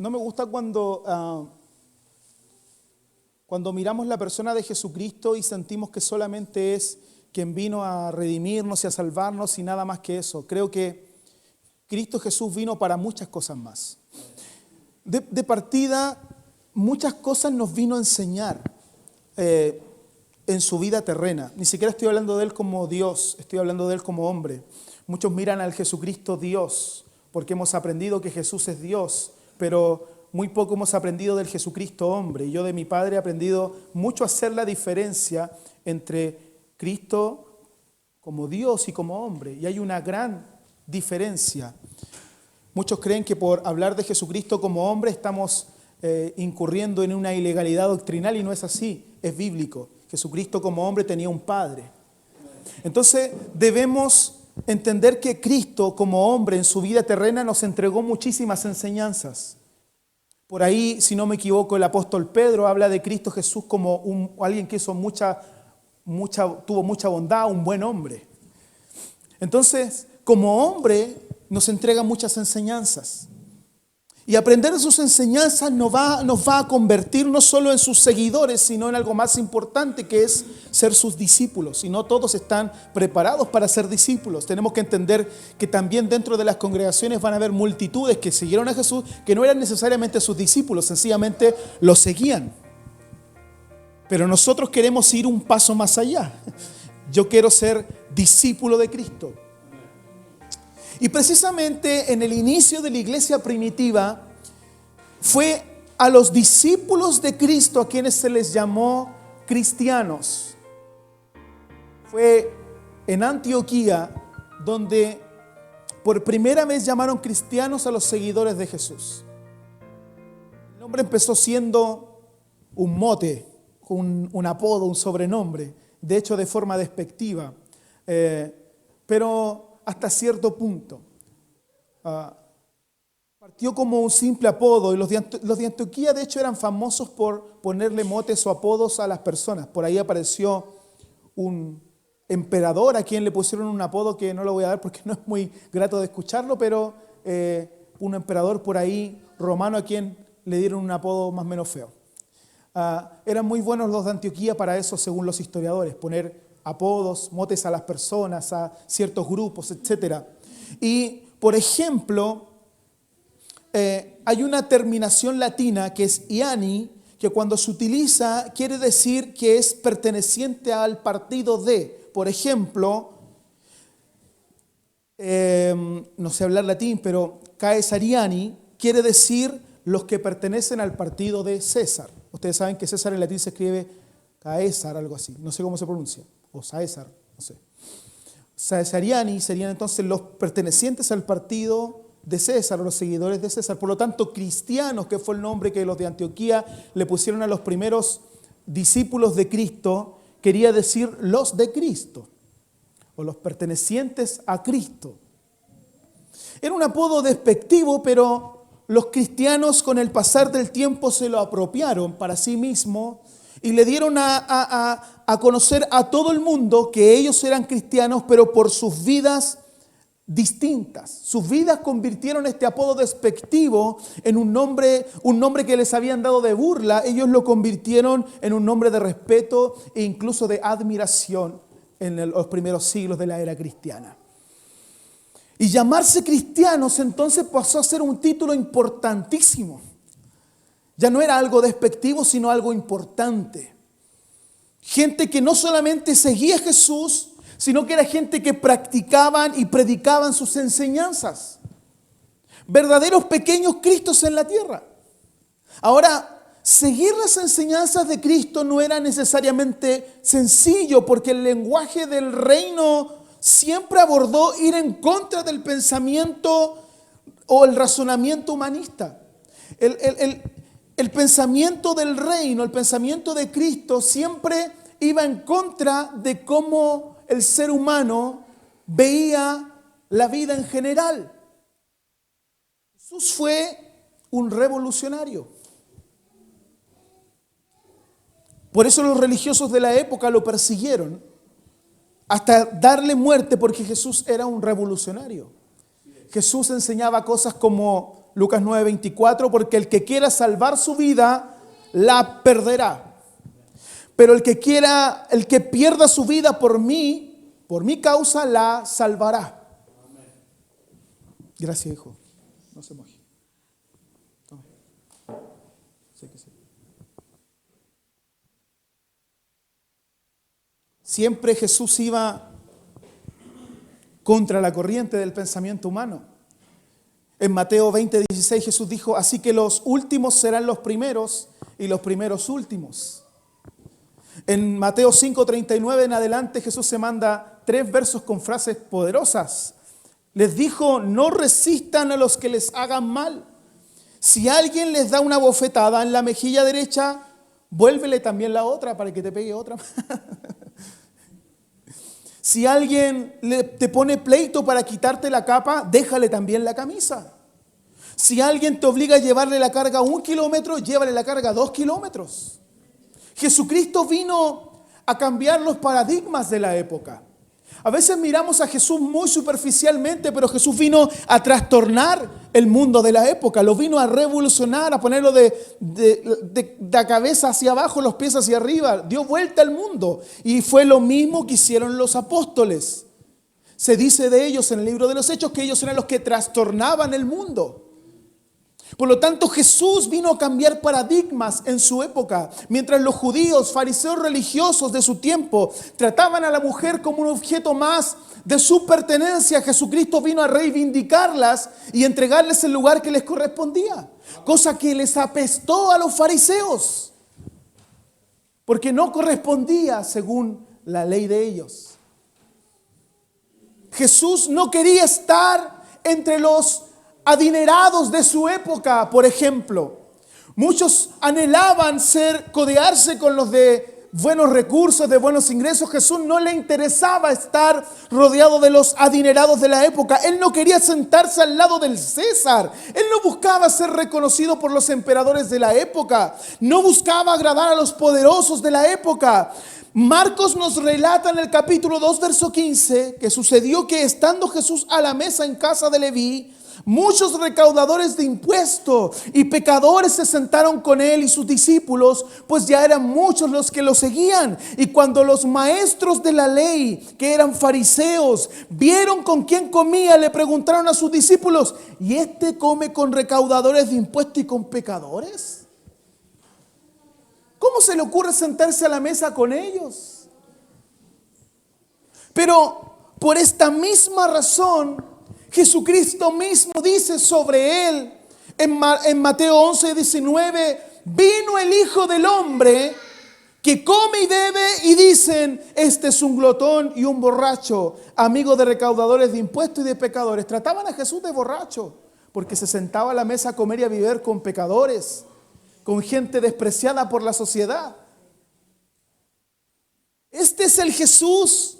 No me gusta cuando miramos la persona de Jesucristo y sentimos que solamente es quien vino a redimirnos y a salvarnos y nada más que eso. Creo que Cristo Jesús vino para muchas cosas más. De partida, muchas cosas nos vino a enseñar en su vida terrena. Ni siquiera estoy hablando de Él como Dios, estoy hablando de Él como hombre. Muchos miran al Jesucristo Dios porque hemos aprendido que Jesús es Dios, pero muy poco hemos aprendido del Jesucristo hombre. Y yo de mi padre he aprendido mucho a hacer la diferencia entre Cristo como Dios y como hombre. Y hay una gran diferencia. Muchos creen que por hablar de Jesucristo como hombre estamos incurriendo en una ilegalidad doctrinal y no es así, es bíblico. Jesucristo como hombre tenía un padre. Entonces debemos entender que Cristo como hombre en su vida terrena nos entregó muchísimas enseñanzas. Por ahí, si no me equivoco, el apóstol Pedro habla de Cristo Jesús como alguien que hizo tuvo mucha bondad, un buen hombre. Entonces, como hombre, nos entrega muchas enseñanzas. Y aprender de sus enseñanzas nos va a convertir no solo en sus seguidores, sino en algo más importante, que es ser sus discípulos. Y no todos están preparados para ser discípulos. Tenemos que entender que también dentro de las congregaciones van a haber multitudes que siguieron a Jesús, que no eran necesariamente sus discípulos, sencillamente los seguían. Pero nosotros queremos ir un paso más allá. Yo quiero ser discípulo de Cristo. Y precisamente en el inicio de la iglesia primitiva fue a los discípulos de Cristo a quienes se les llamó cristianos. Fue en Antioquía donde por primera vez llamaron cristianos a los seguidores de Jesús. El nombre empezó siendo un mote, un apodo, un sobrenombre, de hecho de forma despectiva, pero hasta cierto punto. Partió como un simple apodo y los de Antioquía de hecho eran famosos por ponerle motes o apodos a las personas. Por ahí apareció un emperador a quien le pusieron un apodo que no lo voy a dar porque no es muy grato de escucharlo, pero un emperador por ahí romano a quien le dieron un apodo más o menos feo. Eran muy buenos los de Antioquía para eso, según los historiadores, poner apodos, motes a las personas, a ciertos grupos, etc. Y, por ejemplo, hay una terminación latina que es iani, que cuando se utiliza quiere decir que es perteneciente al partido de. Por ejemplo, no sé hablar latín, pero caesariani quiere decir los que pertenecen al partido de César. Ustedes saben que César en latín se escribe Caesar, algo así, no sé cómo se pronuncia, o Caesar, no sé. Caesariani serían entonces los pertenecientes al partido de César, o los seguidores de César. Por lo tanto, cristianos, que fue el nombre que los de Antioquía le pusieron a los primeros discípulos de Cristo, quería decir los de Cristo, o los pertenecientes a Cristo. Era un apodo despectivo, pero los cristianos con el pasar del tiempo se lo apropiaron para sí mismos y le dieron a conocer a todo el mundo que ellos eran cristianos, pero por sus vidas distintas. Sus vidas convirtieron este apodo despectivo en un nombre que les habían dado de burla. Ellos lo convirtieron en un nombre de respeto e incluso de admiración en los primeros siglos de la era cristiana. Y llamarse cristianos entonces pasó a ser un título importantísimo. Ya no era algo despectivo, sino algo importante. Gente que no solamente seguía a Jesús, sino que era gente que practicaban y predicaban sus enseñanzas. Verdaderos pequeños Cristos en la tierra. Ahora, seguir las enseñanzas de Cristo no era necesariamente sencillo, porque el lenguaje del reino siempre abordó ir en contra del pensamiento o el razonamiento humanista. El pensamiento del reino, el pensamiento de Cristo siempre iba en contra de cómo el ser humano veía la vida en general. Jesús fue un revolucionario. Por eso los religiosos de la época lo persiguieron hasta darle muerte, porque Jesús era un revolucionario. Jesús enseñaba cosas como Lucas 9:24, porque el que quiera salvar su vida, la perderá. Pero el que pierda su vida por mi causa, la salvará. Gracias, hijo. No se moje. Tome. Sé que sí. Siempre Jesús iba contra la corriente del pensamiento humano. En Mateo 20:16 Jesús dijo, así que los últimos serán los primeros y los primeros últimos. En Mateo 5:39 en adelante Jesús se manda 3 versos con frases poderosas. Les dijo, no resistan a los que les hagan mal. Si alguien les da una bofetada en la mejilla derecha, vuélvele también la otra para que te pegue otra. Si alguien te pone pleito para quitarte la capa, déjale también la camisa. Si alguien te obliga a llevarle la carga 1 kilómetro, llévale la carga 2 kilómetros. Jesucristo vino a cambiar los paradigmas de la época. A veces miramos a Jesús muy superficialmente, pero Jesús vino a trastornar el mundo de la época. Lo vino a revolucionar, a ponerlo de la cabeza hacia abajo, los pies hacia arriba. Dio vuelta al mundo. Y fue lo mismo que hicieron los apóstoles. Se dice de ellos en el libro de los Hechos que ellos eran los que trastornaban el mundo. Por lo tanto, Jesús vino a cambiar paradigmas en su época. Mientras los judíos, fariseos religiosos de su tiempo, trataban a la mujer como un objeto más de su pertenencia, Jesucristo vino a reivindicarlas y entregarles el lugar que les correspondía. Cosa que les apestó a los fariseos, porque no correspondía según la ley de ellos. Jesús no quería estar entre los adinerados de su época, por ejemplo. Muchos anhelaban codearse con los de buenos recursos, de buenos ingresos. Jesús no le interesaba estar rodeado de los adinerados de la época. Él no quería sentarse al lado del César. Él no buscaba ser reconocido por los emperadores de la época. No buscaba agradar a los poderosos de la época. Marcos nos relata en el capítulo 2, verso 15, que sucedió que estando Jesús a la mesa en casa de Leví, muchos recaudadores de impuestos y pecadores se sentaron con él y sus discípulos, pues ya eran muchos los que lo seguían. Y cuando los maestros de la ley, que eran fariseos, vieron con quién comía, le preguntaron a sus discípulos, ¿y este come con recaudadores de impuestos y con pecadores? ¿Cómo se le ocurre sentarse a la mesa con ellos? Pero por esta misma razón, Jesucristo mismo dice sobre él en Mateo 11:19, vino el Hijo del Hombre que come y bebe y dicen, este es un glotón y un borracho, amigo de recaudadores de impuestos y de pecadores. Trataban a Jesús de borracho porque se sentaba a la mesa a comer y a beber con pecadores, con gente despreciada por la sociedad. Este es el Jesús,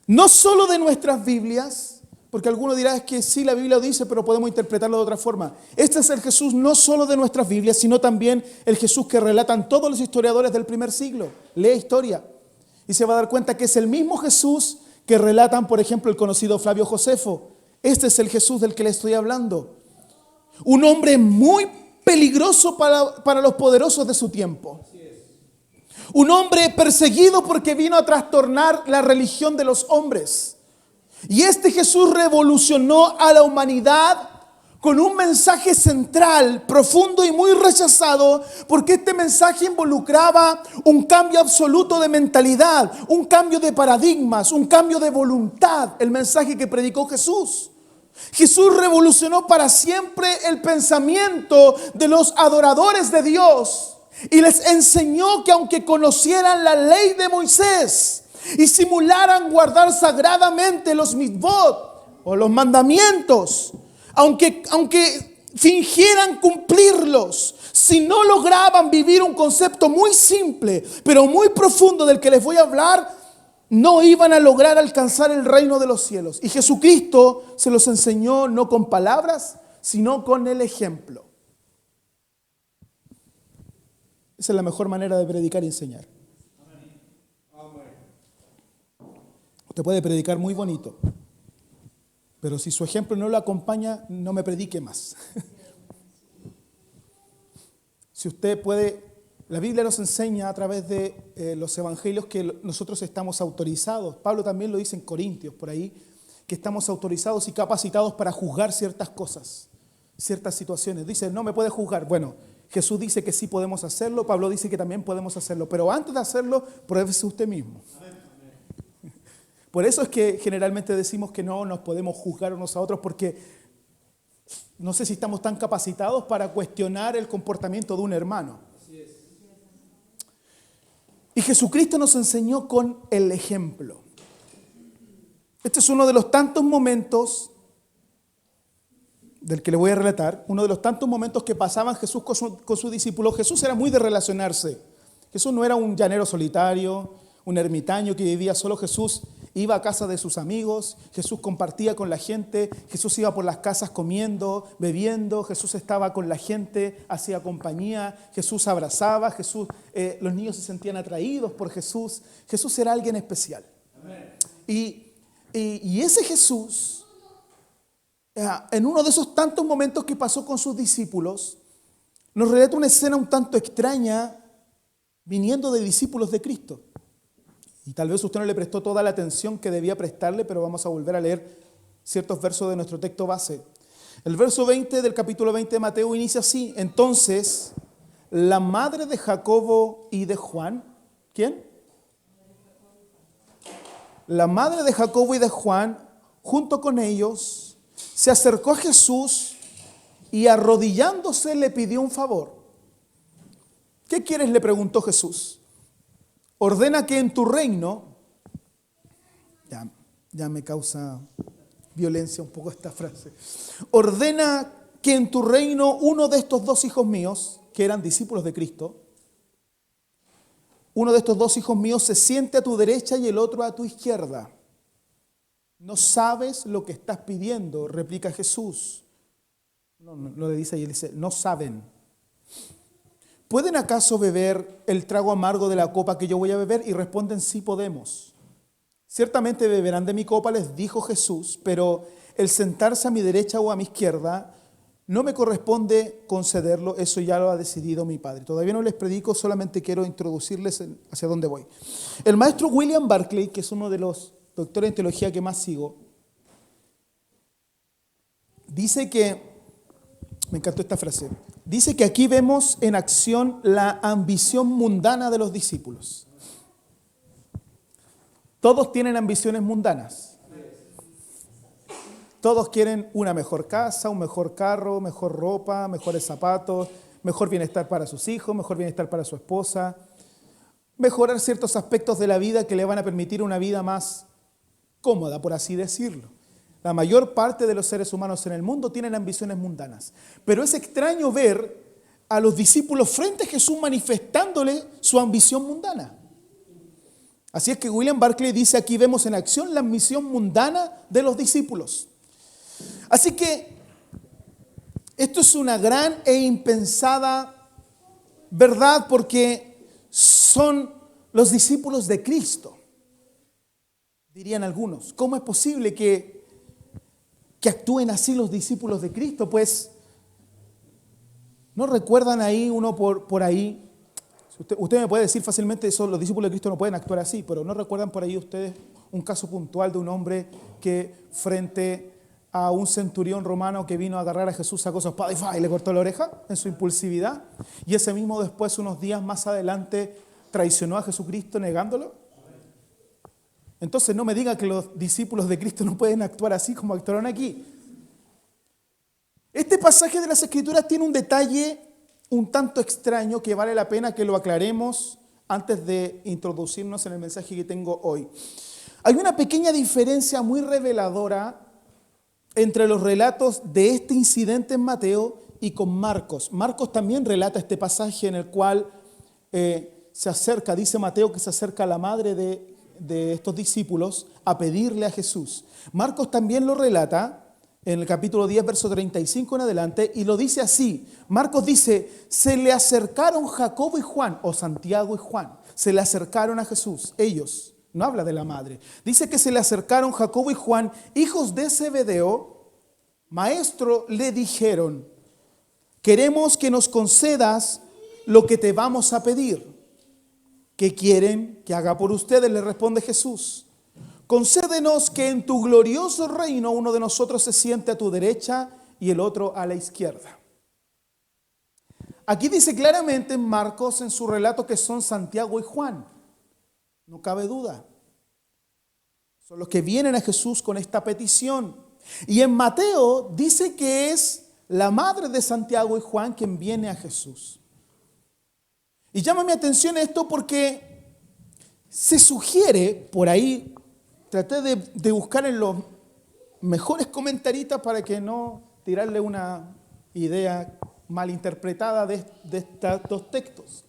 no solo de nuestras Biblias, porque alguno dirá es que sí, la Biblia lo dice, pero podemos interpretarlo de otra forma. Este es el Jesús no solo de nuestras Biblias, sino también el Jesús que relatan todos los historiadores del primer siglo. Lee historia y se va a dar cuenta que es el mismo Jesús que relatan, por ejemplo, el conocido Flavio Josefo. Este es el Jesús del que le estoy hablando. Un hombre muy peligroso para los poderosos de su tiempo. Un hombre perseguido porque vino a trastornar la religión de los hombres. Y este Jesús revolucionó a la humanidad con un mensaje central, profundo y muy rechazado, porque este mensaje involucraba un cambio absoluto de mentalidad, un cambio de paradigmas, un cambio de voluntad, el mensaje que predicó Jesús. Jesús revolucionó para siempre el pensamiento de los adoradores de Dios y les enseñó que aunque conocieran la ley de Moisés y simularan guardar sagradamente los mitzvot o los mandamientos, aunque fingieran cumplirlos, si no lograban vivir un concepto muy simple pero muy profundo del que les voy a hablar, no iban a lograr alcanzar el reino de los cielos. Y Jesucristo se los enseñó no con palabras, sino con el ejemplo. Esa es la mejor manera de predicar y enseñar. Usted puede predicar muy bonito, Pero si su ejemplo no lo acompaña, no me predique más. Si usted puede, la Biblia nos enseña a través de los evangelios que nosotros estamos autorizados. Pablo también lo dice en Corintios, por ahí, que estamos autorizados y capacitados para juzgar ciertas cosas, ciertas situaciones. Dice, no me puede juzgar. Bueno, Jesús dice que sí podemos hacerlo, Pablo dice que también podemos hacerlo, pero antes de hacerlo, pruébese usted mismo. Por eso es que generalmente decimos que no nos podemos juzgar unos a otros, porque no sé si estamos tan capacitados para cuestionar el comportamiento de un hermano. Y Jesucristo nos enseñó con el ejemplo. Este es uno de los tantos momentos del que le voy a relatar, uno de los tantos momentos que pasaban Jesús con su discípulo. Jesús era muy de relacionarse. Jesús no era un llanero solitario, un ermitaño que vivía solo. Jesús iba a casa de sus amigos, Jesús compartía con la gente, Jesús iba por las casas comiendo, bebiendo, Jesús estaba con la gente, hacía compañía, Jesús abrazaba, los niños se sentían atraídos por Jesús. Jesús era alguien especial. Y ese Jesús, en uno de esos tantos momentos que pasó con sus discípulos, nos relata una escena un tanto extraña viniendo de discípulos de Cristo. Y tal vez usted no le prestó toda la atención que debía prestarle, pero vamos a volver a leer ciertos versos de nuestro texto base. El verso 20 del capítulo 20 de Mateo inicia así. Entonces, la madre de Jacobo y de Juan, ¿quién? La madre de Jacobo y de Juan, junto con ellos, se acercó a Jesús y arrodillándose le pidió un favor. ¿Qué quieres?, le preguntó Jesús. Ordena que en tu reino, ya me causa violencia un poco esta frase, ordena que en tu reino uno de estos dos hijos míos, que eran discípulos de Cristo, uno de estos dos hijos míos se siente a tu derecha y el otro a tu izquierda. No sabes lo que estás pidiendo, replica Jesús. No le dice ahí, él dice, no saben. ¿Pueden acaso beber el trago amargo de la copa que yo voy a beber? Y responden, sí podemos. Ciertamente beberán de mi copa, les dijo Jesús, pero el sentarse a mi derecha o a mi izquierda no me corresponde concederlo, eso ya lo ha decidido mi Padre. Todavía no les predico, solamente quiero introducirles hacia dónde voy. El maestro William Barclay, que es uno de los doctores en teología que más sigo, dice que, me encantó esta frase, dice que aquí vemos en acción la ambición mundana de los discípulos. Todos tienen ambiciones mundanas. Todos quieren una mejor casa, un mejor carro, mejor ropa, mejores zapatos, mejor bienestar para sus hijos, mejor bienestar para su esposa, mejorar ciertos aspectos de la vida que le van a permitir una vida más cómoda, por así decirlo. La mayor parte de los seres humanos en el mundo tienen ambiciones mundanas. Pero es extraño ver a los discípulos frente a Jesús manifestándole su ambición mundana. Así es que William Barclay dice, aquí vemos en acción la ambición mundana de los discípulos. Así que esto es una gran e impensada verdad porque son los discípulos de Cristo. Dirían algunos, ¿cómo es posible que actúen así los discípulos de Cristo? Pues, ¿no recuerdan ahí uno por ahí? Usted me puede decir fácilmente, los discípulos de Cristo no pueden actuar así, pero ¿no recuerdan por ahí ustedes un caso puntual de un hombre que frente a un centurión romano que vino a agarrar a Jesús, sacó su espada y le cortó la oreja en su impulsividad? Y ese mismo después, unos días más adelante, traicionó a Jesucristo negándolo. Entonces no me diga que los discípulos de Cristo no pueden actuar así como actuaron aquí. Este pasaje de las Escrituras tiene un detalle un tanto extraño que vale la pena que lo aclaremos antes de introducirnos en el mensaje que tengo hoy. Hay una pequeña diferencia muy reveladora entre los relatos de este incidente en Mateo y con Marcos. Marcos también relata este pasaje en el cual se acerca, dice Mateo que se acerca la madre de estos discípulos a pedirle a Jesús. Marcos también lo relata en el capítulo 10, verso 35 en adelante, y lo dice así. Marcos dice, se le acercaron Jacobo y Juan, o Santiago y Juan, se le acercaron a Jesús, ellos, No habla de la madre. Dice que se le acercaron Jacobo y Juan, hijos de Zebedeo. Maestro, le dijeron, queremos que nos concedas lo que te vamos a pedir. ¿Qué quieren que haga por ustedes?, le responde Jesús. Concédenos que en tu glorioso reino uno de nosotros se siente a tu derecha y el otro a la izquierda. Aquí dice claramente en Marcos, en su relato, que son Santiago y Juan. No cabe duda. Son los que vienen a Jesús con esta petición. Y en Mateo dice que es la madre de Santiago y Juan quien viene a Jesús. Y llama mi atención esto porque se sugiere, por ahí, traté de buscar en los mejores comentaristas para que no tirarle una idea malinterpretada de estos dos textos.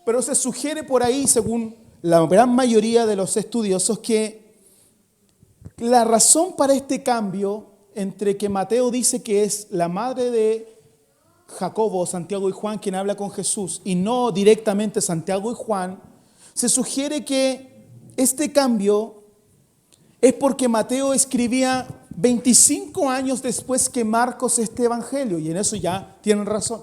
Pero se sugiere por ahí, según la gran mayoría de los estudiosos, que la razón para este cambio entre que Mateo dice que es la madre de Jacobo, Santiago y Juan quien habla con Jesús y no directamente Santiago y Juan, se sugiere que este cambio es porque Mateo escribía 25 años después que Marcos este evangelio, y en eso ya tienen razón.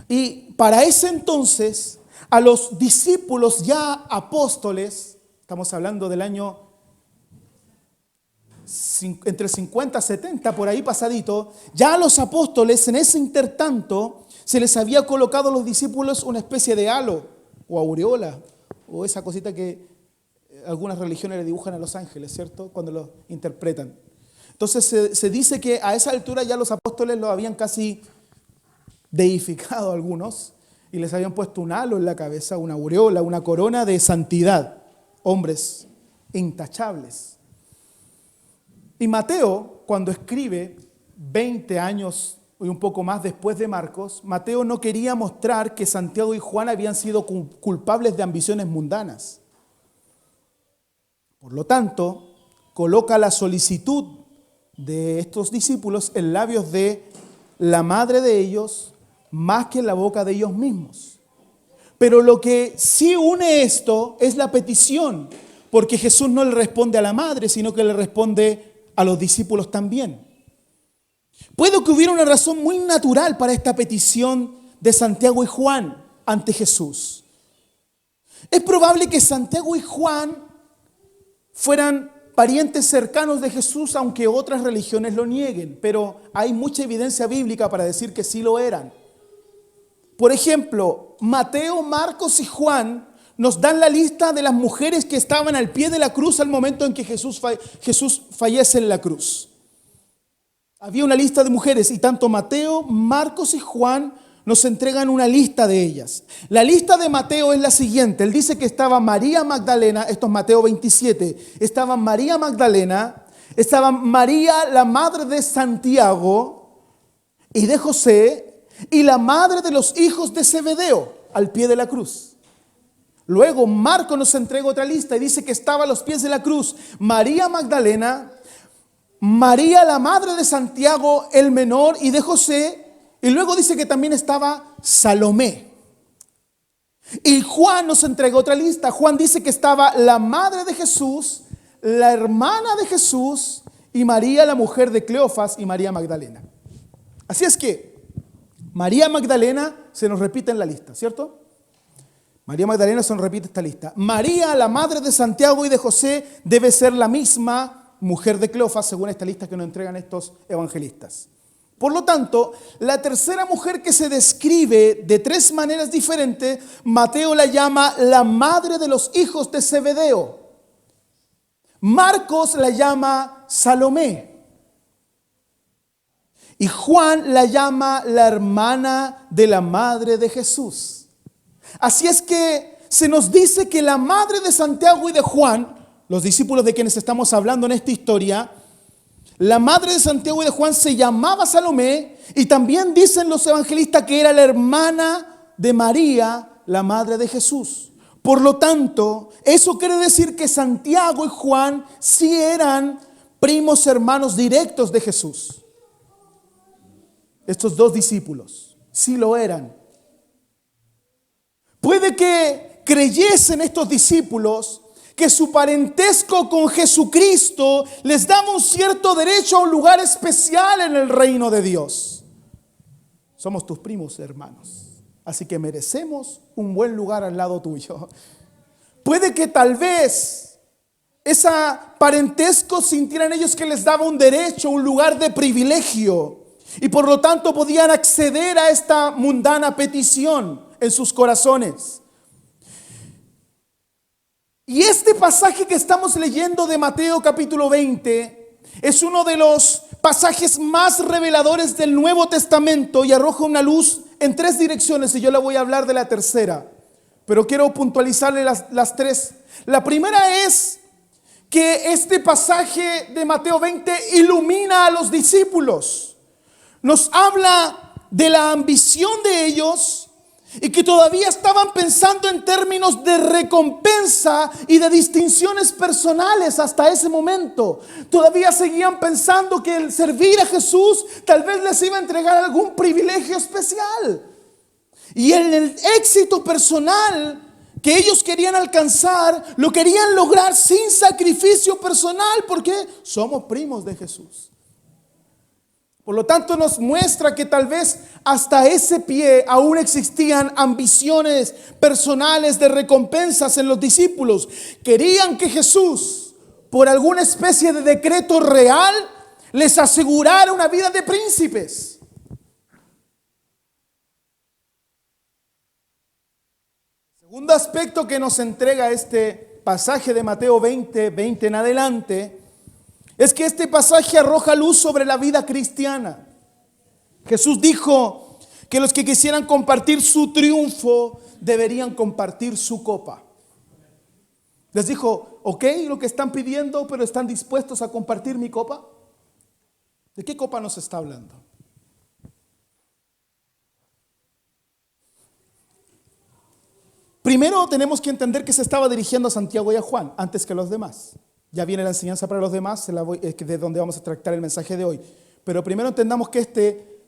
Y para ese entonces, a los discípulos ya apóstoles, estamos hablando del año entre 50 y 70, por ahí pasadito, ya a los apóstoles en ese intertanto se les había colocado a los discípulos una especie de halo o aureola o esa cosita que algunas religiones le dibujan a los ángeles, ¿cierto? Cuando los interpretan. Entonces se dice que a esa altura ya los apóstoles los habían casi deificado algunos y les habían puesto un halo en la cabeza, una aureola, una corona de santidad, hombres intachables. Y Mateo, cuando escribe 20 años y un poco más después de Marcos, Mateo no quería mostrar que Santiago y Juan habían sido culpables de ambiciones mundanas. Por lo tanto, coloca la solicitud de estos discípulos en labios de la madre de ellos más que en la boca de ellos mismos. Pero lo que sí une esto es la petición, porque Jesús no le responde a la madre, sino que le responde a los discípulos también. Puede que hubiera una razón muy natural para esta petición de Santiago y Juan ante Jesús. Es probable que Santiago y Juan fueran parientes cercanos de Jesús, aunque otras religiones lo nieguen, pero hay mucha evidencia bíblica para decir que sí lo eran. Por ejemplo, Mateo, Marcos y Juan nos dan la lista de las mujeres que estaban al pie de la cruz al momento en que Jesús fallece en la cruz. Había una lista de mujeres y tanto Mateo, Marcos y Juan nos entregan una lista de ellas. La lista de Mateo es la siguiente. Él dice que estaba María Magdalena, esto es Mateo 27, estaba María Magdalena, estaba María, la madre de Santiago y de José, y la madre de los hijos de Zebedeo, al pie de la cruz. Luego Marcos nos entrega otra lista y dice que estaba a los pies de la cruz María Magdalena, María, la madre de Santiago, el menor, y de José. Y luego dice que también estaba Salomé. Y Juan nos entregó otra lista. Juan dice que estaba la madre de Jesús, la hermana de Jesús y María, la mujer de Cleofas, y María Magdalena. Así es que María Magdalena se nos repite en la lista, ¿cierto? María Magdalena se nos repite esta lista. María, la madre de Santiago y de José, debe ser la misma mujer de Cleofas, según esta lista que nos entregan estos evangelistas. Por lo tanto, la tercera mujer que se describe de tres maneras diferentes, Mateo la llama la madre de los hijos de Zebedeo. Marcos la llama Salomé. Y Juan la llama la hermana de la madre de Jesús. Así es que se nos dice que la madre de Santiago y de Juan, los discípulos de quienes estamos hablando en esta historia, la madre de Santiago y de Juan se llamaba Salomé, y también dicen los evangelistas que era la hermana de María, la madre de Jesús. Por lo tanto, eso quiere decir que Santiago y Juan sí eran primos hermanos directos de Jesús. Estos dos discípulos sí lo eran. Puede que creyesen estos discípulos que su parentesco con Jesucristo les daba un cierto derecho a un lugar especial en el reino de Dios. Somos tus primos, hermanos, así que merecemos un buen lugar al lado tuyo. Puede que tal vez esa parentesco sintieran ellos que les daba un derecho, un lugar de privilegio, y por lo tanto podían acceder a esta mundana petición en sus corazones. Y este pasaje que estamos leyendo de Mateo capítulo 20 es uno de los pasajes más reveladores del Nuevo Testamento y arroja una luz en tres direcciones, y yo le voy a hablar de la tercera, pero quiero puntualizarle las tres. La primera es que este pasaje de Mateo 20 ilumina a los discípulos. Nos habla de la ambición de ellos y que todavía estaban pensando en términos de recompensa y de distinciones personales hasta ese momento. Todavía seguían pensando que el servir a Jesús tal vez les iba a entregar algún privilegio especial. Y en el éxito personal que ellos querían alcanzar, lo querían lograr sin sacrificio personal, porque somos primos de Jesús. Por lo tanto, nos muestra que tal vez hasta ese pie aún existían ambiciones personales de recompensas en los discípulos. Querían que Jesús, por alguna especie de decreto real, les asegurara una vida de príncipes. El segundo aspecto que nos entrega este pasaje de Mateo 20 en adelante, es que este pasaje arroja luz sobre la vida cristiana. Jesús dijo que los que quisieran compartir su triunfo deberían compartir su copa. Les dijo, ok, lo que están pidiendo, pero ¿están dispuestos a compartir mi copa? ¿De qué copa nos está hablando? Primero tenemos que entender que se estaba dirigiendo a Santiago y a Juan antes que a los demás. Ya viene la enseñanza para los demás, de donde vamos a tractar el mensaje de hoy. Pero primero entendamos que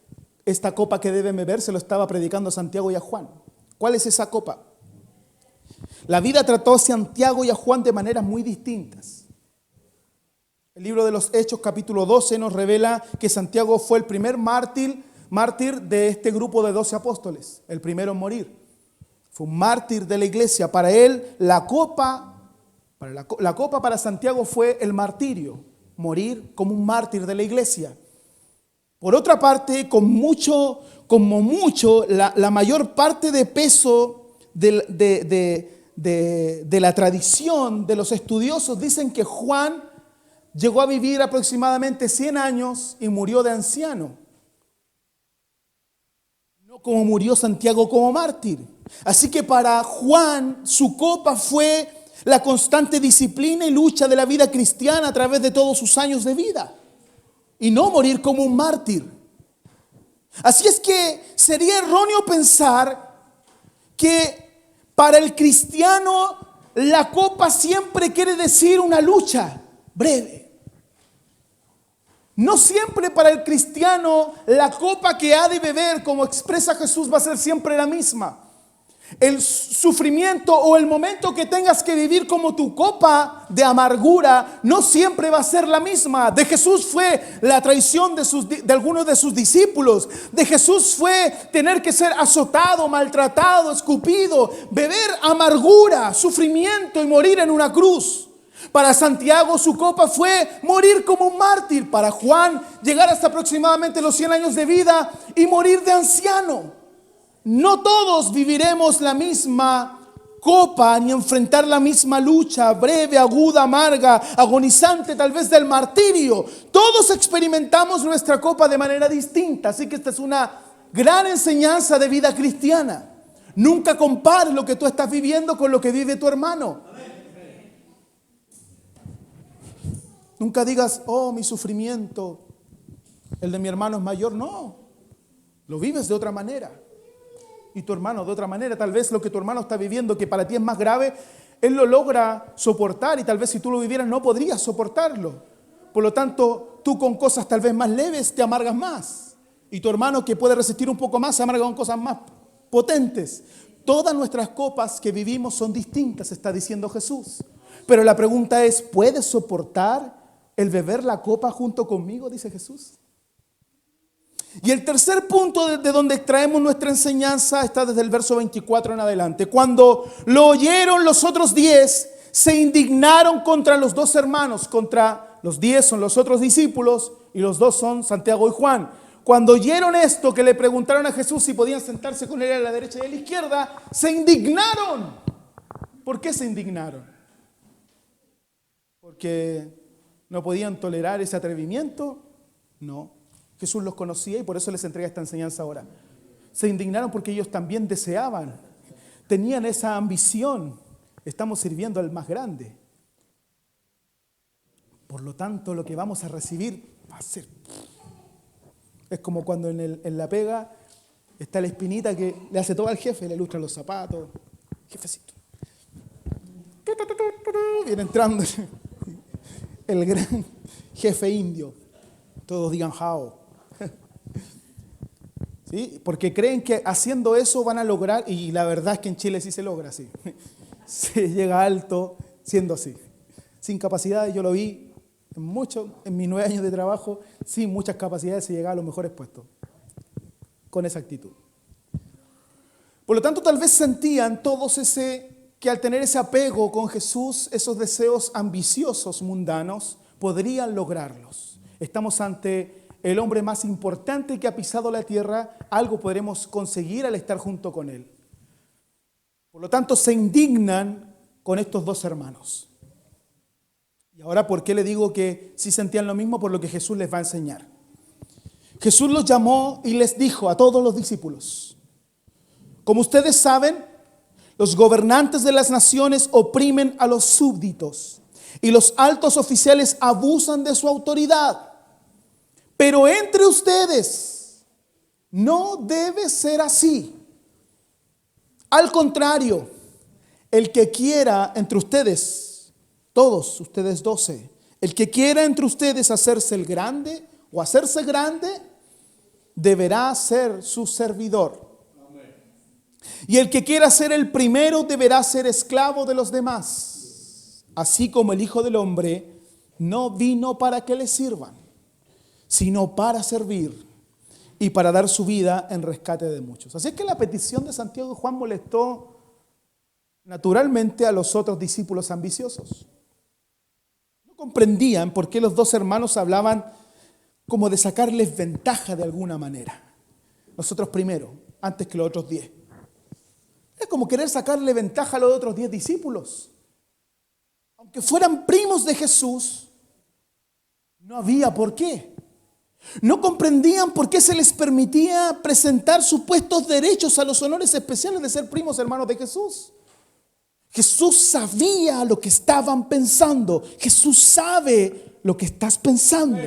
esta copa que deben beber se lo estaba predicando a Santiago y a Juan. ¿Cuál es esa copa? La vida trató a Santiago y a Juan de maneras muy distintas. El libro de los Hechos, capítulo 12, nos revela que Santiago fue el primer mártir de este grupo de 12 apóstoles, el primero en morir. Fue un mártir de la iglesia. Para él, la copa para Santiago fue el martirio, morir como un mártir de la iglesia. Por otra parte, la mayor parte de peso de la tradición de los estudiosos dicen que Juan llegó a vivir aproximadamente 100 años y murió de anciano. No como murió Santiago como mártir. Así que para Juan su copa fue la constante disciplina y lucha de la vida cristiana a través de todos sus años de vida. Y no morir como un mártir. Así es que sería erróneo pensar que para el cristiano la copa siempre quiere decir una lucha breve. No siempre para el cristiano la copa que ha de beber, como expresa Jesús, va a ser siempre la misma. El sufrimiento o el momento que tengas que vivir como tu copa de amargura no siempre va a ser la misma. De Jesús fue la traición de algunos de sus discípulos. De Jesús fue tener que ser azotado, maltratado, escupido, beber amargura, sufrimiento y morir en una cruz. Para Santiago su copa fue morir como un mártir. Para Juan llegar hasta aproximadamente los 100 años de vida y morir de anciano. No todos viviremos la misma copa ni enfrentar la misma lucha breve, aguda, amarga, agonizante, tal vez del martirio. Todos experimentamos nuestra copa de manera distinta. Así que esta es una gran enseñanza de vida cristiana. Nunca compares lo que tú estás viviendo con lo que vive tu hermano. Nunca digas, oh, mi sufrimiento, el de mi hermano es mayor. No, lo vives de otra manera. Y tu hermano de otra manera. Tal vez lo que tu hermano está viviendo, que para ti es más grave, él lo logra soportar, y tal vez si tú lo vivieras no podrías soportarlo. Por lo tanto, tú con cosas tal vez más leves te amargas más, y tu hermano, que puede resistir un poco más, se amarga con cosas más potentes. Todas nuestras copas que vivimos son distintas, está diciendo Jesús. Pero la pregunta es, ¿puedes soportar el beber la copa junto conmigo? Dice Jesús. Y el tercer punto de donde extraemos nuestra enseñanza está desde el verso 24 en adelante. Cuando lo oyeron los otros 10, se indignaron contra los dos hermanos. Contra los 10 son los otros discípulos y los dos son Santiago y Juan. Cuando oyeron esto, que le preguntaron a Jesús si podían sentarse con él a la derecha y a la izquierda, se indignaron. ¿Por qué se indignaron? ¿Porque no podían tolerar ese atrevimiento? No. Jesús los conocía y por eso les entrega esta enseñanza ahora. Se indignaron porque ellos también deseaban, tenían esa ambición. Estamos sirviendo al más grande. Por lo tanto, lo que vamos a recibir va a ser... Es como cuando en la pega está la espinita que le hace todo al jefe, le ilustra los zapatos. Jefecito. Viene entrando el gran jefe indio. Todos digan jao. ¿Sí? Porque creen que haciendo eso van a lograr, y la verdad es que en Chile sí se logra así. Se llega alto siendo así. Sin capacidades, yo lo vi en mis 9 años de trabajo, sin muchas capacidades se llegaba a los mejores puestos. Con esa actitud. Por lo tanto, tal vez sentían todos que al tener ese apego con Jesús, esos deseos ambiciosos mundanos, podrían lograrlos. Estamos ante el hombre más importante que ha pisado la tierra, algo podremos conseguir al estar junto con él. Por lo tanto, se indignan con estos dos hermanos. Y ahora, ¿por qué le digo que sí sentían lo mismo? Por lo que Jesús les va a enseñar. Jesús los llamó y les dijo a todos los discípulos: como ustedes saben, los gobernantes de las naciones oprimen a los súbditos y los altos oficiales abusan de su autoridad. Pero entre ustedes no debe ser así. Al contrario, el que quiera entre ustedes, todos ustedes 12, el que quiera entre ustedes hacerse el grande o hacerse grande, deberá ser su servidor. Y el que quiera ser el primero deberá ser esclavo de los demás. Así como el Hijo del Hombre no vino para que le sirvan, sino para servir y para dar su vida en rescate de muchos. Así es que la petición de Santiago y Juan molestó naturalmente a los otros discípulos ambiciosos. No comprendían por qué los dos hermanos hablaban como de sacarles ventaja de alguna manera. Nosotros primero, antes que los otros 10. Es como querer sacarle ventaja a los otros 10 discípulos. Aunque fueran primos de Jesús, no había por qué. No comprendían por qué se les permitía presentar supuestos derechos a los honores especiales de ser primos hermanos de Jesús. Jesús sabía lo que estaban pensando. Jesús sabe lo que estás pensando.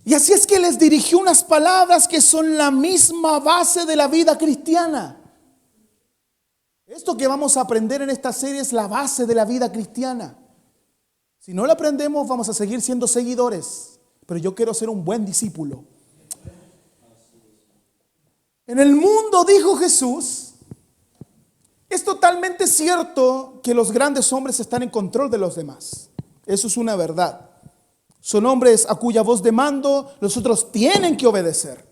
Y así es que les dirigió unas palabras que son la misma base de la vida cristiana. Esto que vamos a aprender en esta serie es la base de la vida cristiana. Si no la aprendemos, vamos a seguir siendo seguidores. Pero yo quiero ser un buen discípulo. En el mundo, dijo Jesús, es totalmente cierto que los grandes hombres están en control de los demás. Eso es una verdad. Son hombres a cuya voz de mando los otros tienen que obedecer.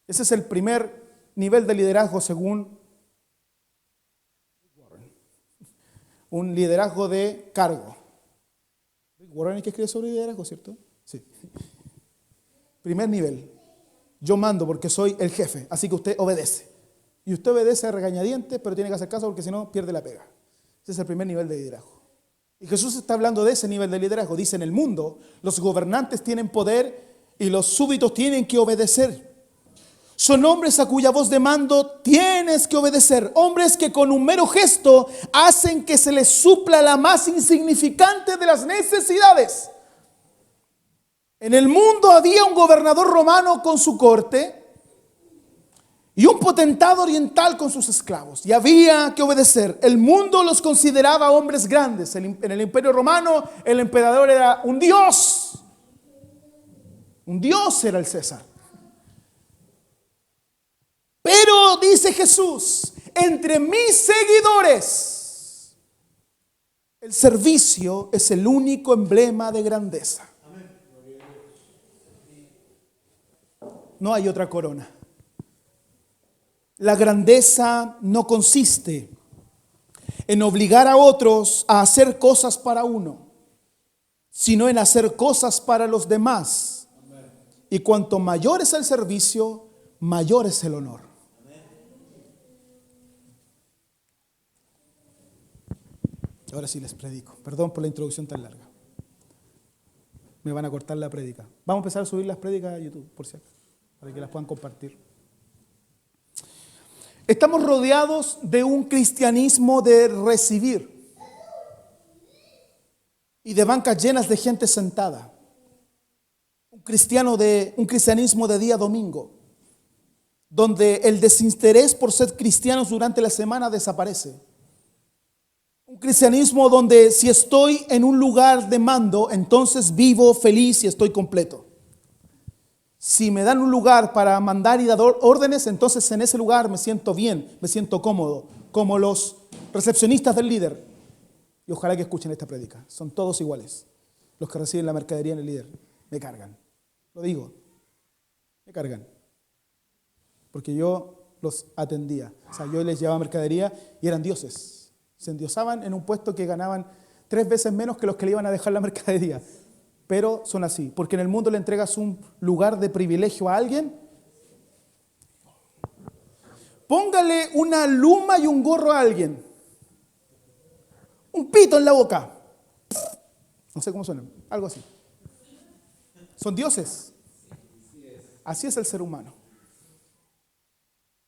Ese es el primer nivel de liderazgo según Warren. Un liderazgo de cargo. Warren es el que escribe sobre liderazgo, ¿cierto? Sí. Primer nivel. Yo mando porque soy el jefe, así que usted obedece. Y usted obedece a regañadientes, pero tiene que hacer caso porque si no pierde la pega. Ese es el primer nivel de liderazgo. Y Jesús está hablando de ese nivel de liderazgo. Dice: en el mundo los gobernantes tienen poder y los súbditos tienen que obedecer. Son hombres a cuya voz de mando tienes que obedecer. Hombres que con un mero gesto hacen que se les supla la más insignificante de las necesidades. En el mundo había un gobernador romano con su corte y un potentado oriental con sus esclavos. Y había que obedecer. El mundo los consideraba hombres grandes. En el Imperio Romano el emperador era un dios. Un dios era el César. Pero, dice Jesús, entre mis seguidores El servicio es el único emblema de grandeza. No hay otra corona. La grandeza no consiste en obligar a otros a hacer cosas para uno, sino en hacer cosas para los demás. Y cuanto mayor es el servicio, mayor es el honor. Ahora sí les predico. Perdón por la introducción tan larga. Me van a cortar la prédica. Vamos a empezar a subir las prédicas a YouTube, por si acaso, para que las puedan compartir. Estamos rodeados de un cristianismo de recibir y de bancas llenas de gente sentada. Un cristianismo de día domingo, donde el desinterés por ser cristianos durante la semana desaparece. Un cristianismo donde si estoy en un lugar de mando, entonces vivo feliz y estoy completo. Si me dan un lugar para mandar y dar órdenes, entonces en ese lugar me siento bien, me siento cómodo, como los recepcionistas del líder. Y ojalá que escuchen esta prédica. Son todos iguales. Los que reciben la mercadería en el líder. Me cargan. Lo digo. Me cargan. Porque yo los atendía. O sea, yo les llevaba mercadería y eran dioses. Se endiosaban en un puesto que ganaban 3 veces menos que los que le iban a dejar la mercadería. Pero son así, porque en el mundo le entregas un lugar de privilegio a alguien. Póngale una luma y un gorro a alguien. Un pito en la boca. No sé cómo suena, algo así. Son dioses. Así es el ser humano.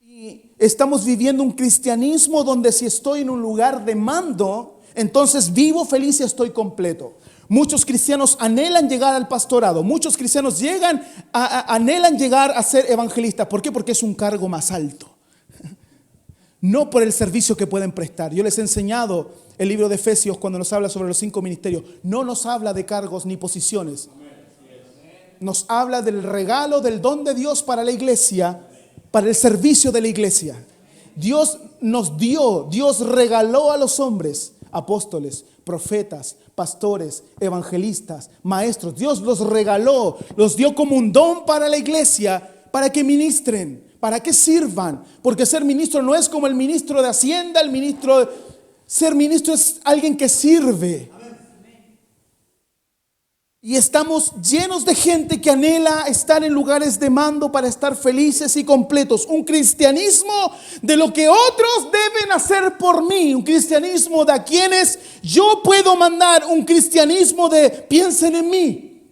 Y estamos viviendo un cristianismo donde si estoy en un lugar de mando, entonces vivo feliz y estoy completo. Muchos cristianos anhelan llegar al pastorado. Muchos cristianos anhelan llegar a ser evangelistas. ¿Por qué? Porque es un cargo más alto. No por el servicio que pueden prestar. Yo les he enseñado el libro de Efesios cuando nos habla sobre los 5 ministerios. No nos habla de cargos ni posiciones. Nos habla del regalo, del don de Dios para la iglesia, para el servicio de la iglesia. Dios nos dio, Dios regaló a los hombres apóstoles, profetas, pastores, evangelistas, maestros. Dios los regaló, los dio como un don para la iglesia, para que ministren, para que sirvan. Porque ser ministro no es como el ministro de Hacienda, ser ministro es alguien que sirve. Y estamos llenos de gente que anhela estar en lugares de mando para estar felices y completos. Un cristianismo de lo que otros deben hacer por mí. Un cristianismo de a quienes yo puedo mandar. Un cristianismo de piensen en mí.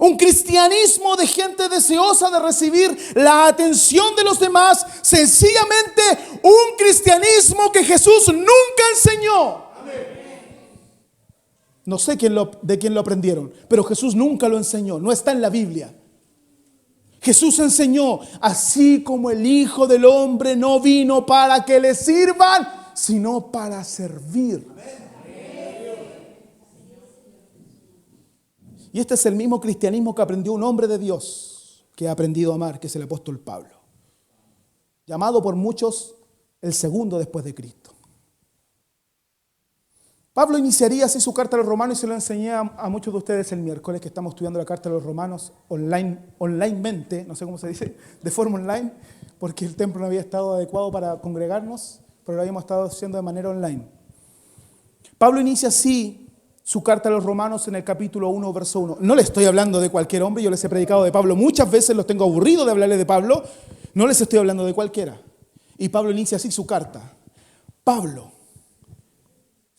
Un cristianismo de gente deseosa de recibir la atención de los demás. Sencillamente un cristianismo que Jesús nunca enseñó. No sé de quién lo aprendieron, pero Jesús nunca lo enseñó, no está en la Biblia. Jesús enseñó, así como el Hijo del Hombre no vino para que le sirvan, sino para servir. Y este es el mismo cristianismo que aprendió un hombre de Dios, que ha aprendido a amar, que es el apóstol Pablo, llamado por muchos el segundo después de Cristo. Pablo iniciaría así su carta a los romanos y se lo enseñé a muchos de ustedes el miércoles que estamos estudiando la carta a los romanos onlinemente, no sé cómo se dice, de forma online, porque el templo no había estado adecuado para congregarnos, pero lo habíamos estado haciendo de manera online. Pablo inicia así su carta a los romanos en el capítulo 1, verso 1. No le estoy hablando de cualquier hombre, yo les he predicado de Pablo muchas veces, los tengo aburridos de hablarles de Pablo, no les estoy hablando de cualquiera. Y Pablo inicia así su carta. Pablo,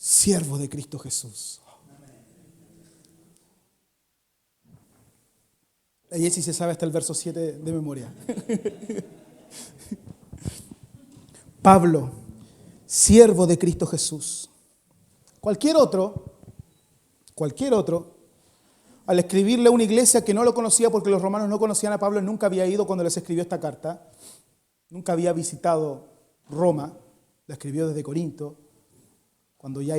siervo de Cristo Jesús. La Jessy se sabe hasta el verso 7 de memoria. Pablo, siervo de Cristo Jesús. Cualquier otro, al escribirle a una iglesia que no lo conocía porque los romanos no conocían a Pablo, nunca había ido cuando les escribió esta carta, nunca había visitado Roma, la escribió desde Corinto. Cuando ya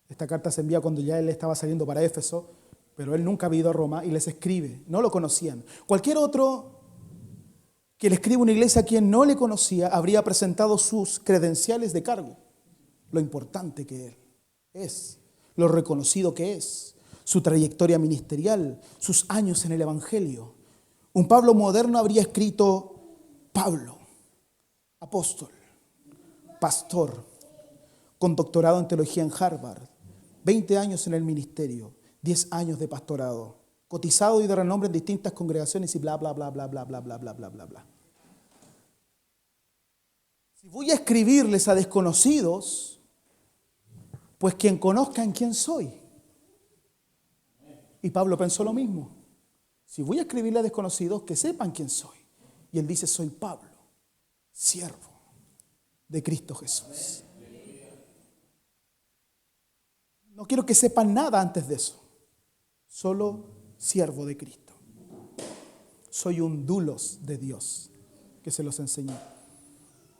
esta carta se envía cuando ya él estaba saliendo para Éfeso, pero él nunca había ido a Roma y les escribe, no lo conocían. Cualquier otro que le escriba a una iglesia a quien no le conocía habría presentado sus credenciales de cargo, lo importante que es, lo reconocido que es, su trayectoria ministerial, sus años en el Evangelio. Un Pablo moderno habría escrito: Pablo, apóstol, pastor, con doctorado en teología en Harvard, 20 años en el ministerio, 10 años de pastorado, cotizado y de renombre en distintas congregaciones y bla, bla, bla, bla, bla, bla, bla, bla, bla, bla, bla. Si voy a escribirles a desconocidos, pues quien conozcan quién soy. Y Pablo pensó lo mismo. Si voy a escribirle a desconocidos, que sepan quién soy. Y él dice: soy Pablo, siervo de Cristo Jesús. No quiero que sepan nada antes de eso. Solo siervo de Cristo. Soy un doulos de Dios, que se los enseñó.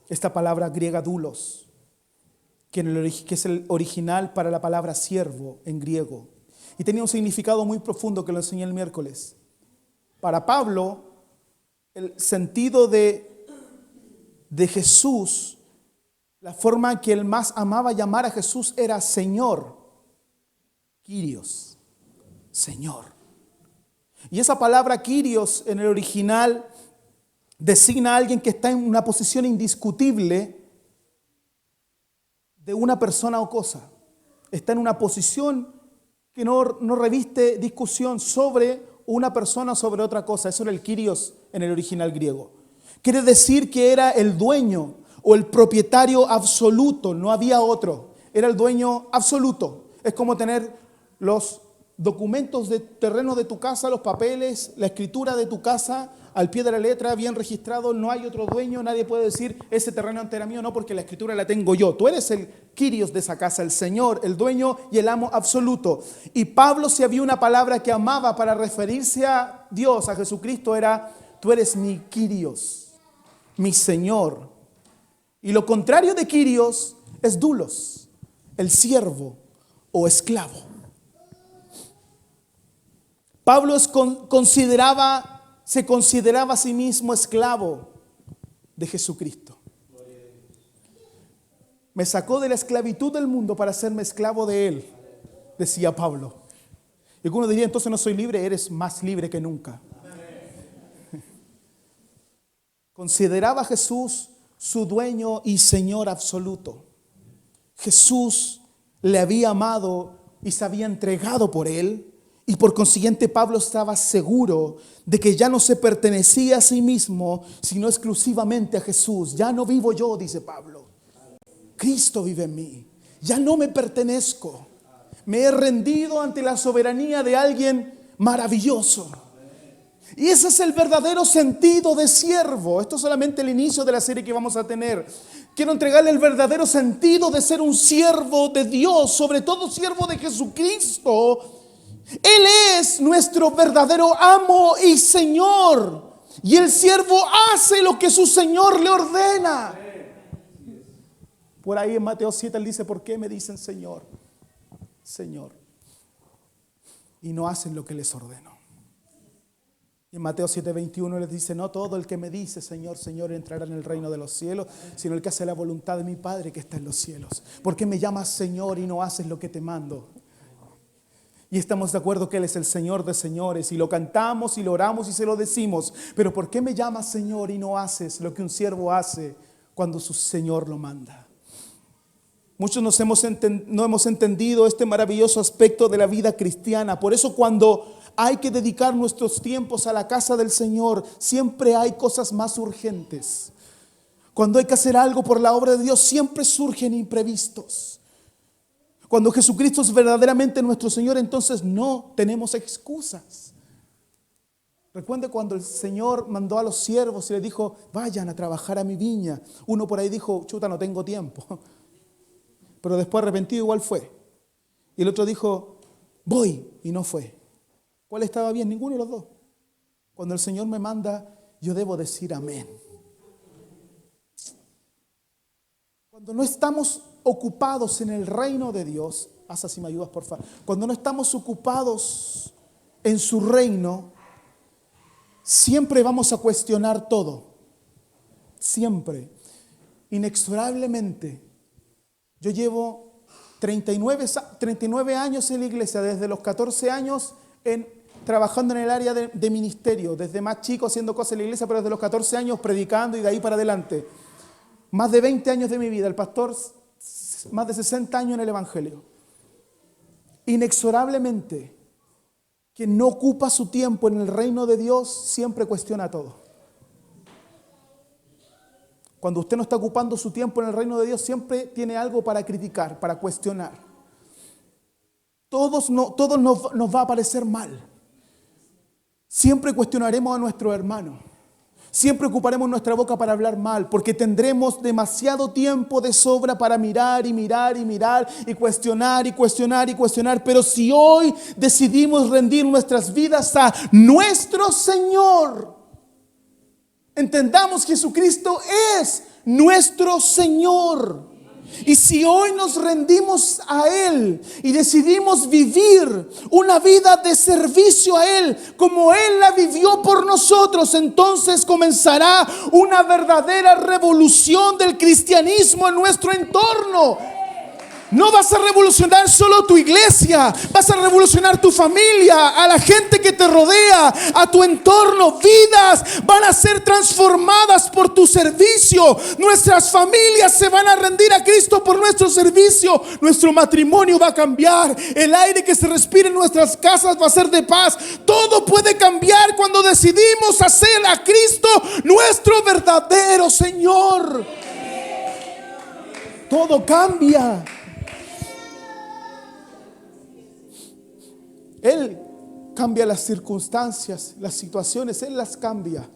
Esta palabra griega doulos, que es el original para la palabra siervo en griego, y tenía un significado muy profundo que lo enseñé el miércoles. Para Pablo, el sentido de Jesús, la forma que él más amaba llamar a Jesús era Señor, Kyrios, Señor. Y esa palabra Kyrios en el original designa a alguien que está en una posición indiscutible de una persona o cosa. Está en una posición que no reviste discusión sobre una persona o sobre otra cosa. Eso era el Kyrios en el original griego. Quiere decir que era el dueño o el propietario absoluto, no había otro. Era el dueño absoluto. Es como tener los documentos de terreno de tu casa, los papeles, la escritura de tu casa, al pie de la letra, bien registrado, no hay otro dueño, nadie puede decir ese terreno antes era mío, no, porque la escritura la tengo yo. Tú eres el Kyrios de esa casa, el Señor, el dueño y el amo absoluto. Y Pablo, si había una palabra que amaba para referirse a Dios, a Jesucristo, era: tú eres mi Kyrios, mi Señor. Y lo contrario de Kyrios es doulos, el siervo o esclavo. Pablo se consideraba a sí mismo esclavo de Jesucristo. Me sacó de la esclavitud del mundo para hacerme esclavo de Él, decía Pablo. Y alguno diría: entonces no soy libre. Eres más libre que nunca. Consideraba a Jesús su dueño y Señor absoluto. Jesús le había amado y se había entregado por Él. Y por consiguiente Pablo estaba seguro de que ya no se pertenecía a sí mismo, sino exclusivamente a Jesús. Ya no vivo yo, dice Pablo. Cristo vive en mí. Ya no me pertenezco. Me he rendido ante la soberanía de alguien maravilloso. Y ese es el verdadero sentido de siervo. Esto es solamente el inicio de la serie que vamos a tener. Quiero entregarle el verdadero sentido de ser un siervo de Dios, sobre todo siervo de Jesucristo. Él es nuestro verdadero amo y Señor. Y el siervo hace lo que su Señor le ordena. Por ahí en Mateo 7 él dice: ¿por qué me dicen Señor, Señor, y no hacen lo que les ordeno? Y en Mateo 7:21 les dice: no todo el que me dice Señor, Señor entrará en el reino de los cielos, sino el que hace la voluntad de mi Padre que está en los cielos. ¿Por qué me llamas Señor y no haces lo que te mando? Y estamos de acuerdo que Él es el Señor de señores, y lo cantamos y lo oramos y se lo decimos. Pero ¿por qué me llamas Señor y no haces lo que un siervo hace cuando su Señor lo manda? Muchos no hemos entendido este maravilloso aspecto de la vida cristiana. Por eso cuando hay que dedicar nuestros tiempos a la casa del Señor, siempre hay cosas más urgentes. Cuando hay que hacer algo por la obra de Dios, siempre surgen imprevistos. Cuando Jesucristo es verdaderamente nuestro Señor, entonces no tenemos excusas. Recuerde cuando el Señor mandó a los siervos y les dijo: vayan a trabajar a mi viña. Uno por ahí dijo: chuta, no tengo tiempo. Pero después arrepentido igual fue. Y el otro dijo: voy, y no fue. ¿Cuál estaba bien? Ninguno de los dos. Cuando el Señor me manda, yo debo decir amén. Cuando no estamos ocupados en el reino de Dios, haz si me ayudas por favor. Cuando no estamos ocupados en su reino, siempre vamos a cuestionar todo. Siempre. Inexorablemente. Yo llevo 39 años en la iglesia, desde los 14 años trabajando en el área de ministerio, desde más chico haciendo cosas en la iglesia, pero desde los 14 años predicando y de ahí para adelante. Más de 20 años de mi vida, el pastor, más de 60 años en el evangelio. Inexorablemente, quien no ocupa su tiempo en el reino de Dios siempre cuestiona todo. Cuando usted no está ocupando su tiempo en el reino de Dios, siempre tiene algo para criticar, para cuestionar. Todos nos va a parecer mal. Siempre cuestionaremos a nuestro hermano. Siempre ocuparemos nuestra boca para hablar mal, porque tendremos demasiado tiempo de sobra para mirar y mirar y mirar y cuestionar y cuestionar y cuestionar. Pero si hoy decidimos rendir nuestras vidas a nuestro Señor, entendamos que Jesucristo es nuestro Señor. Y si hoy nos rendimos a Él y decidimos vivir una vida de servicio a Él como Él la vivió por nosotros, entonces comenzará una verdadera revolución del cristianismo en nuestro entorno. No vas a revolucionar solo tu iglesia, vas a revolucionar tu familia, a la gente que te rodea, a tu entorno. Vidas van a ser transformadas por tu servicio. Nuestras familias se van a rendir a Cristo por nuestro servicio. Nuestro matrimonio va a cambiar. El aire que se respira en nuestras casas va a ser de paz. Todo puede cambiar cuando decidimos hacer a Cristo nuestro verdadero Señor. Todo cambia. Él cambia las circunstancias, las situaciones, Él las cambia.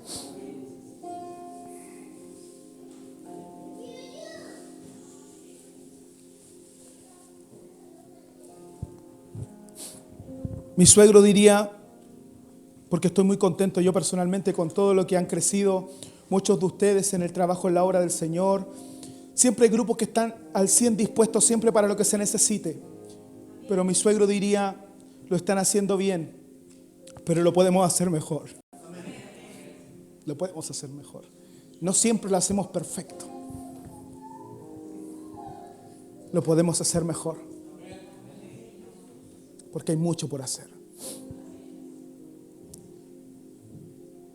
Mi suegro diría, porque estoy muy contento yo personalmente con todo lo que han crecido muchos de ustedes en el trabajo en la obra del Señor. Siempre hay grupos que están al 100 dispuestos siempre para lo que se necesite. Pero mi suegro diría, lo están haciendo bien, pero lo podemos hacer mejor. Lo podemos hacer mejor. No siempre lo hacemos perfecto. Lo podemos hacer mejor. Porque hay mucho por hacer.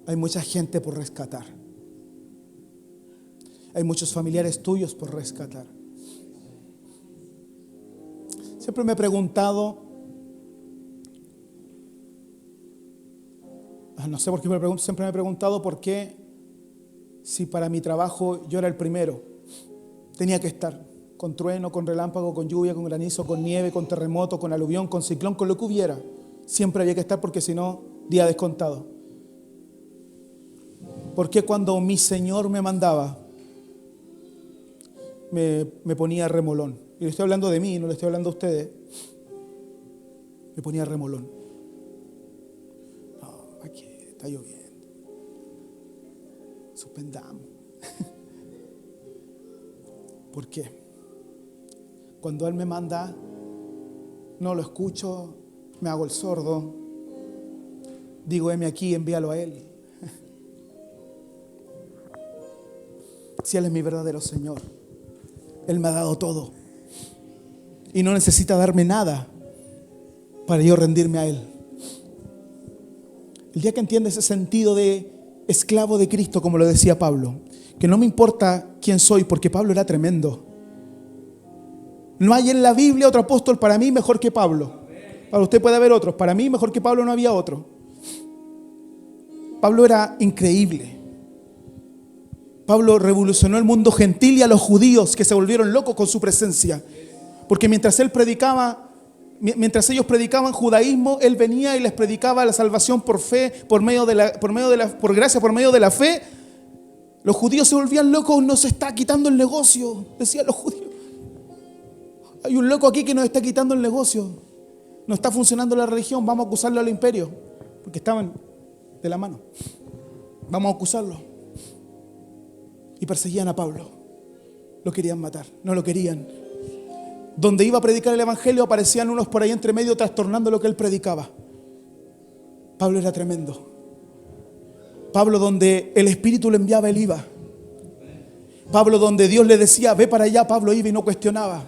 Hay mucha gente por rescatar. Hay muchos familiares tuyos por rescatar. Siempre me he preguntado, no sé por qué siempre me he preguntado por qué, si para mi trabajo yo era el primero, tenía que estar con trueno, con relámpago, con lluvia, con granizo, con nieve, con terremoto, con aluvión, con ciclón, con lo que hubiera. Siempre había que estar porque si no, día descontado. ¿Por qué cuando mi Señor me mandaba, me ponía remolón? Y le estoy hablando de mí, no le estoy hablando a ustedes. Me ponía remolón. No, aquí está lloviendo. Suspendamos. ¿Por qué? Cuando Él me manda, no lo escucho, me hago el sordo. Digo, heme aquí, envíalo a Él. Si Él es mi verdadero Señor, Él me ha dado todo. Y no necesita darme nada para yo rendirme a Él. El día que entiende ese sentido de esclavo de Cristo, como lo decía Pablo, que no me importa quién soy, porque Pablo era tremendo. No hay en la Biblia otro apóstol para mí mejor que Pablo. Para usted puede haber otros, para mí mejor que Pablo no había otro. Pablo era increíble. Pablo revolucionó el mundo gentil y a los judíos que se volvieron locos con su presencia. Porque mientras ellos predicaban judaísmo, Él venía y les predicaba la salvación por fe, por gracia, por medio de la fe. Los judíos se volvían locos, nos está quitando el negocio, decían los judíos. Hay un loco aquí que nos está quitando el negocio. No está funcionando la religión, vamos a acusarlo al imperio. Porque estaban de la mano. Vamos a acusarlo. Y perseguían a Pablo. Lo querían matar, no lo querían. Donde iba a predicar el evangelio aparecían unos por ahí entre medio trastornando lo que él predicaba. Pablo era tremendo. Pablo, donde el Espíritu le enviaba, él iba. Pablo, donde Dios le decía, ve para allá, Pablo iba y no cuestionaba.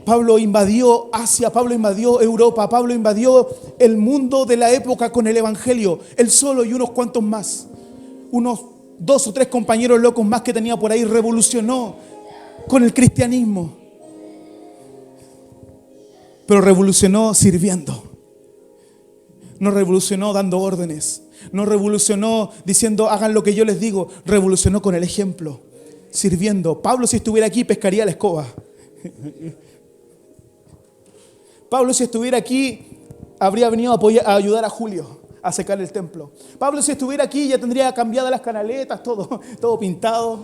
Pablo invadió Asia, Pablo invadió Europa, Pablo invadió el mundo de la época con el evangelio. Él solo y unos cuantos más. Unos 2 o 3 compañeros locos más que tenía por ahí, revolucionó con el cristianismo. Pero revolucionó sirviendo. No revolucionó dando órdenes. No revolucionó diciendo hagan lo que yo les digo. Revolucionó con el ejemplo, sirviendo. Pablo, si estuviera aquí, pescaría la escoba. Pablo, si estuviera aquí, habría venido a ayudar a Julio a secar el templo. Pablo, si estuviera aquí, ya tendría cambiadas las canaletas, todo pintado.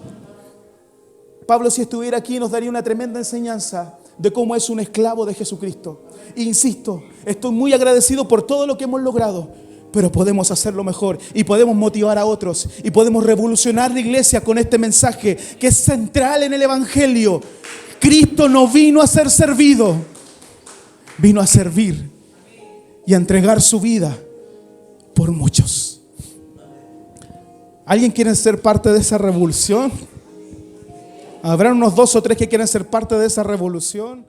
Pablo, si estuviera aquí, nos daría una tremenda enseñanza de cómo es un esclavo de Jesucristo. Insisto, estoy muy agradecido por todo lo que hemos logrado, pero podemos hacerlo mejor y podemos motivar a otros y podemos revolucionar la iglesia con este mensaje que es central en el evangelio. Cristo no vino a ser servido, vino a servir y a entregar su vida por muchos. ¿Alguien quiere ser parte de esa revolución? Habrá unos 2 o 3 que quieren ser parte de esa revolución.